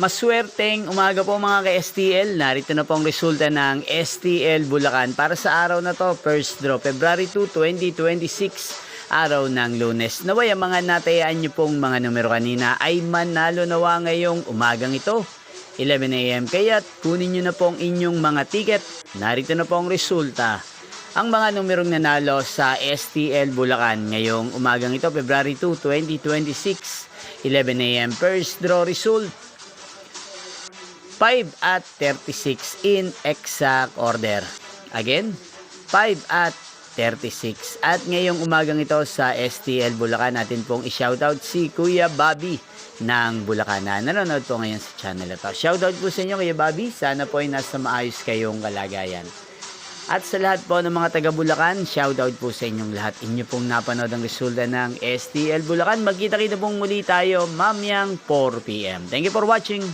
Maswerteng umaga po mga ka-STL. Narito na pong resulta ng STL Bulacan para sa araw na to. First draw, February 2, 2026, araw ng Lunes. Naway ang mga natayaan nyo pong mga numero kanina ay manalo nawa ngayong umagang ito, 11 AM. Kaya kunin nyo na pong inyong mga ticket. Narito na pong resulta. Ang mga numerong nanalo sa STL Bulacan ngayong umagang ito, February 2, 2026, 11 AM. First draw result, 5 at 36 in exact order. Again, 5 at 36. At ngayong umagang ito sa STL Bulacan, natin pong i-shoutout si Kuya Bobby ng Bulacan na nanonood po ngayon sa channel ito. Shoutout po sa inyo Kuya Bobby. Sana po ay nasa maayos kayong kalagayan. At sa lahat po ng mga taga Bulacan, shoutout po sa inyong lahat. Inyo pong napanood ang resulta ng STL Bulacan. Magkita-kita pong muli tayo mamayang 4 PM. Thank you for watching.